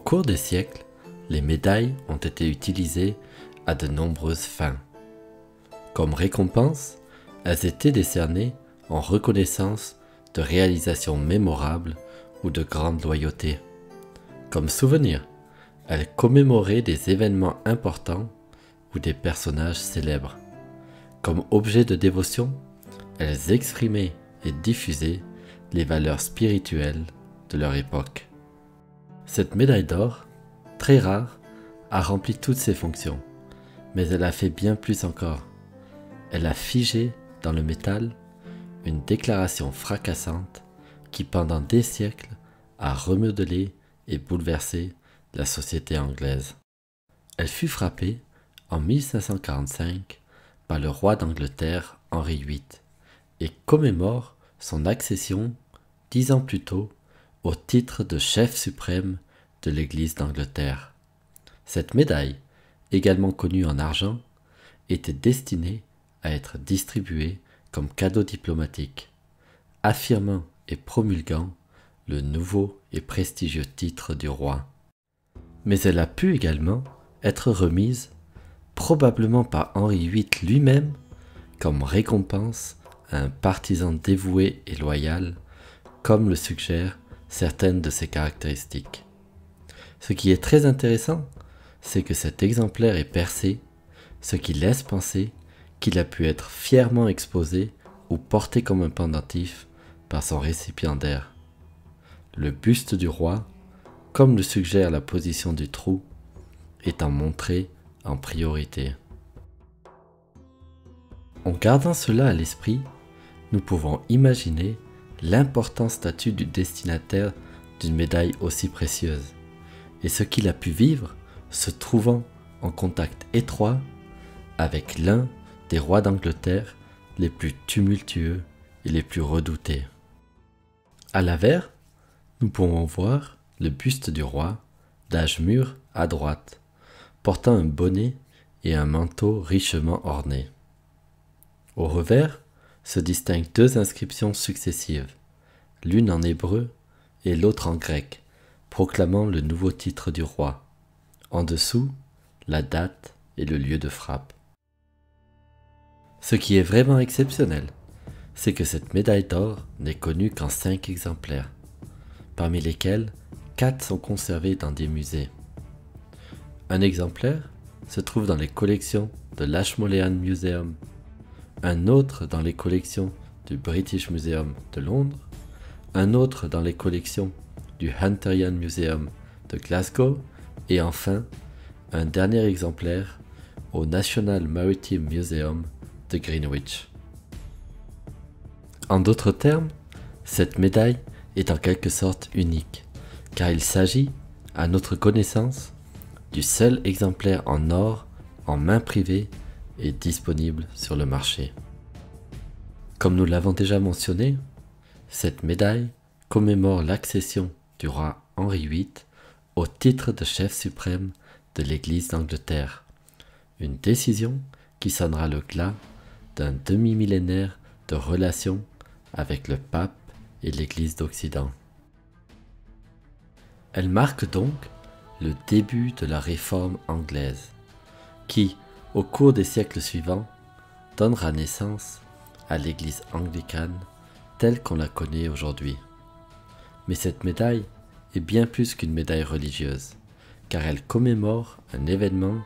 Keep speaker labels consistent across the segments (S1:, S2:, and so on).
S1: cours des siècles, les médailles ont été utilisées à de nombreuses fins. Comme récompense, elles étaient décernées en reconnaissance de réalisations mémorables ou de grande loyauté. Comme souvenir, elles commémoraient des événements importants ou des personnages célèbres. Comme objet de dévotion, elles exprimaient et diffusaient les valeurs spirituelles de leur époque. Cette médaille d'or, très rare, a rempli toutes ses fonctions, mais elle a fait bien plus encore. Elle a figé dans le métal une déclaration fracassante qui pendant des siècles a remodelé et bouleversé la société anglaise. Elle fut frappée en 1545 par le roi d'Angleterre Henri VIII et commémore son accession 10 ans plus tôt au titre de chef suprême de l'Église d'Angleterre. Cette médaille, également connue en argent, était destinée à être distribuée comme cadeau diplomatique, affirmant et promulguant le nouveau et prestigieux titre du roi. Mais elle a pu également être remise, probablement par Henri VIII lui-même, comme récompense à un partisan dévoué et loyal, comme le suggèrent certaines de ses caractéristiques. Ce qui est très intéressant, c'est que cet exemplaire est percé, ce qui laisse penser qu'il a pu être fièrement exposé ou porté comme un pendentif par son récipiendaire. Le buste du roi, comme le suggère la position du trou, étant montré en priorité. En gardant cela à l'esprit, nous pouvons imaginer l'important statut du destinataire d'une médaille aussi précieuse et ce qu'il a pu vivre se trouvant en contact étroit avec l'un des rois d'Angleterre les plus tumultueux et les plus redoutés. À l'avers, nous pouvons voir le buste du roi, d'âge mûr à droite, portant un bonnet et un manteau richement ornés. Au revers se distinguent deux inscriptions successives, l'une en hébreu et l'autre en grec, proclamant le nouveau titre du roi. En dessous, la date et le lieu de frappe. Ce qui est vraiment exceptionnel, c'est que cette médaille d'or n'est connue qu'en 5 exemplaires, parmi lesquels 4 sont conservés dans des musées. Un exemplaire se trouve dans les collections de l'Ashmolean Museum, un autre dans les collections du British Museum de Londres, un autre dans les collections du Hunterian Museum de Glasgow et enfin un dernier exemplaire au National Maritime Museum de Greenwich. En d'autres termes, cette médaille est en quelque sorte unique, car il s'agit, à notre connaissance, du seul exemplaire en or en main privée et disponible sur le marché. Comme nous l'avons déjà mentionné, cette médaille commémore l'accession du roi Henri VIII au titre de chef suprême de l'Église d'Angleterre, une décision qui sonnera le glas d'un demi-millénaire de relations avec le pape et l'Église d'Occident. Elle marque donc le début de la réforme anglaise, qui, au cours des siècles suivants, donnera naissance à l'Église anglicane telle qu'on la connaît aujourd'hui. Mais cette médaille est bien plus qu'une médaille religieuse, car elle commémore un événement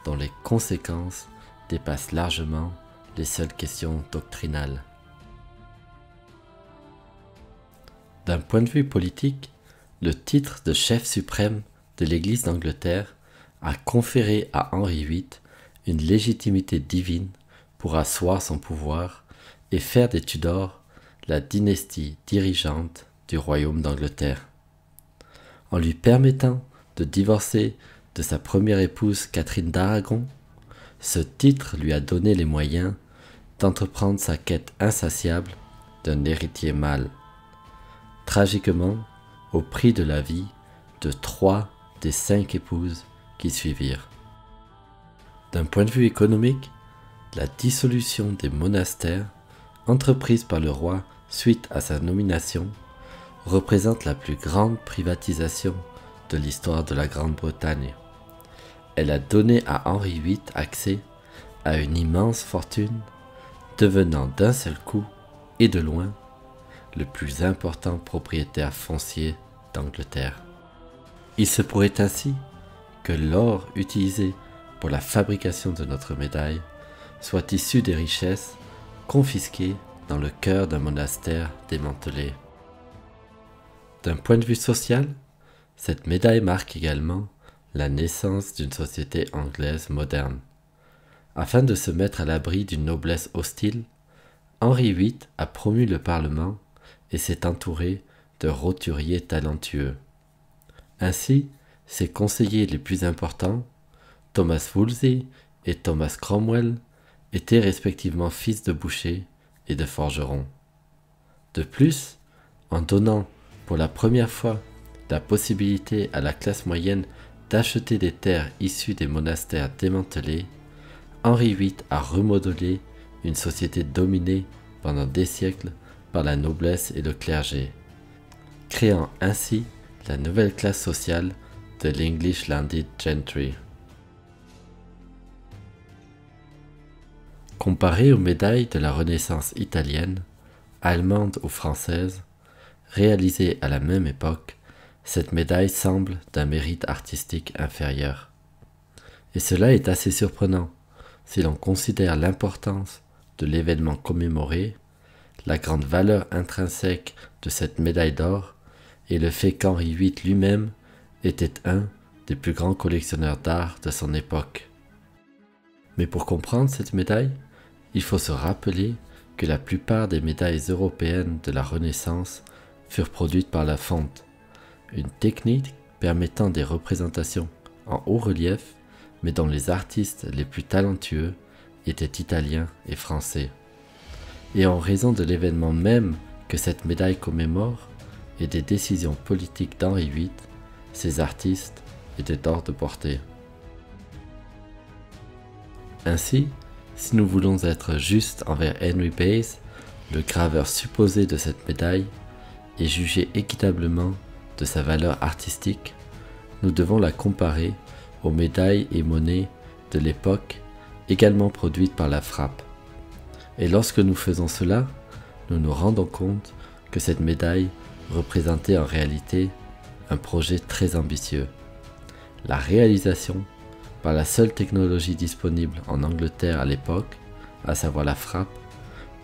S1: dont les conséquences dépassent largement les seules questions doctrinales. D'un point de vue politique, le titre de chef suprême de l'Église d'Angleterre a conféré à Henri VIII une légitimité divine pour asseoir son pouvoir et faire des Tudors la dynastie dirigeante du royaume d'Angleterre. En lui permettant de divorcer de sa première épouse Catherine d'Aragon, ce titre lui a donné les moyens d'entreprendre sa quête insatiable d'un héritier mâle, tragiquement au prix de la vie de 3 des 5 épouses qui suivirent. D'un point de vue économique, la dissolution des monastères, entreprise par le roi suite à sa nomination, représente la plus grande privatisation de l'histoire de la Grande-Bretagne. Elle a donné à Henri VIII accès à une immense fortune, devenant d'un seul coup, et de loin, le plus important propriétaire foncier d'Angleterre. Il se pourrait ainsi que l'or utilisé pour la fabrication de notre médaille soit issu des richesses confisquées dans le cœur d'un monastère démantelé. D'un point de vue social, cette médaille marque également la naissance d'une société anglaise moderne. Afin de se mettre à l'abri d'une noblesse hostile, Henri VIII a promu le Parlement et s'est entouré de roturiers talentueux. Ainsi, ses conseillers les plus importants, Thomas Wolsey et Thomas Cromwell, étaient respectivement fils de bouchers et de forgerons. De plus, en donnant pour la première fois la possibilité à la classe moyenne d'acheter des terres issues des monastères démantelés, Henri VIII a remodelé une société dominée pendant des siècles par la noblesse et le clergé, créant ainsi la nouvelle classe sociale de l'English Landed Gentry. Comparée aux médailles de la Renaissance italienne, allemande ou française, réalisées à la même époque, cette médaille semble d'un mérite artistique inférieur. Et cela est assez surprenant si l'on considère l'importance de l'événement commémoré, la grande valeur intrinsèque de cette médaille d'or et le fait qu'Henri VIII lui-même était un des plus grands collectionneurs d'art de son époque. Mais pour comprendre cette médaille, il faut se rappeler que la plupart des médailles européennes de la Renaissance furent produites par la fonte, une technique permettant des représentations en haut relief, mais dont les artistes les plus talentueux étaient italiens et français. Et en raison de l'événement même que cette médaille commémore et des décisions politiques d'Henri VIII, ces artistes étaient hors de portée. Ainsi, si nous voulons être justes envers Henry Bayes, le graveur supposé de cette médaille, et juger équitablement de sa valeur artistique, nous devons la comparer aux médailles et monnaies de l'époque également produites par la frappe. Et lorsque nous faisons cela, nous nous rendons compte que cette médaille représentait en réalité un projet très ambitieux. La réalisation, par la seule technologie disponible en Angleterre à l'époque, à savoir la frappe,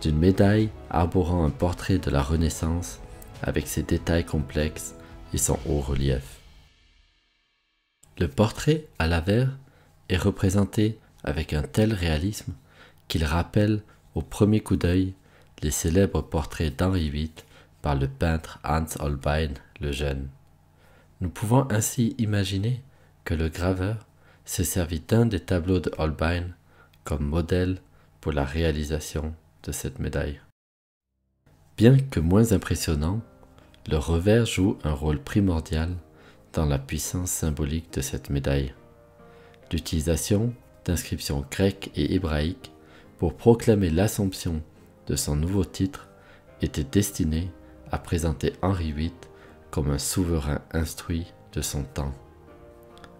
S1: d'une médaille arborant un portrait de la Renaissance avec ses détails complexes et son haut relief. Le portrait à l'avers est représenté avec un tel réalisme qu'il rappelle au premier coup d'œil les célèbres portraits d'Henri VIII par le peintre Hans Holbein le Jeune. Nous pouvons ainsi imaginer que le graveur se servit d'un des tableaux de Holbein comme modèle pour la réalisation de cette médaille. Bien que moins impressionnant, le revers joue un rôle primordial dans la puissance symbolique de cette médaille. L'utilisation d'inscriptions grecques et hébraïques pour proclamer l'assomption de son nouveau titre était destinée à présenter Henri VIII comme un souverain instruit de son temps.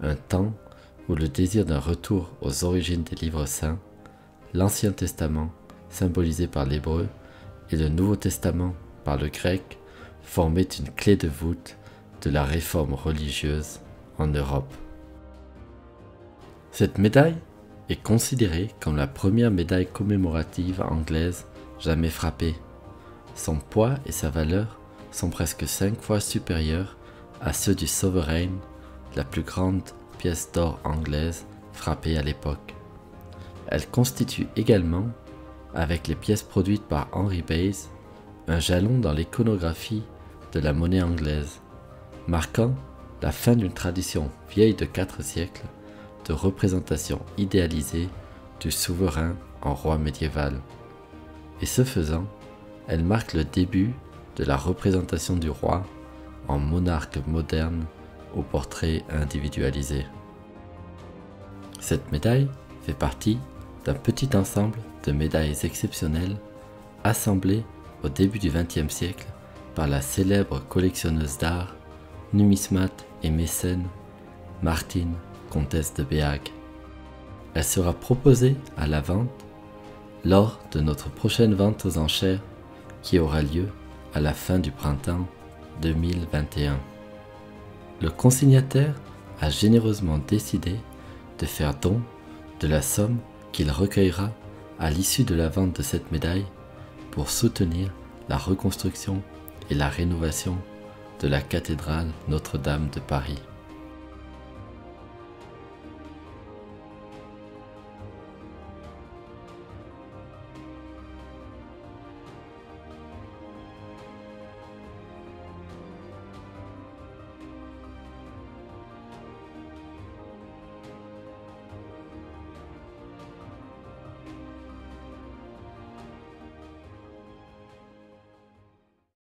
S1: Un temps où le désir d'un retour aux origines des livres saints, l'Ancien Testament symbolisé par l'hébreu et le Nouveau Testament par le grec formaient une clé de voûte de la réforme religieuse en Europe. Cette médaille est considérée comme la première médaille commémorative anglaise jamais frappée. Son poids et sa valeur sont presque 5 fois supérieurs à ceux du Sovereign, la plus grande pièce d'or anglaise frappée à l'époque. Elle constitue également, avec les pièces produites par Henry Bayes, un jalon dans l'iconographie de la monnaie anglaise, marquant la fin d'une tradition vieille de 4 siècles de représentation idéalisée du souverain en roi médiéval. Et ce faisant, elle marque le début de la représentation du roi en monarque moderne au portrait individualisé. Cette médaille fait partie d'un petit ensemble de médailles exceptionnelles assemblées au début du XXe siècle par la célèbre collectionneuse d'art numismate et mécène Martine, comtesse de Béhague. Elle sera proposée à la vente lors de notre prochaine vente aux enchères qui aura lieu à la fin du printemps 2021. Le consignataire a généreusement décidé de faire don de la somme qu'il recueillera à l'issue de la vente de cette médaille pour soutenir la reconstruction et la rénovation de la cathédrale Notre-Dame de Paris.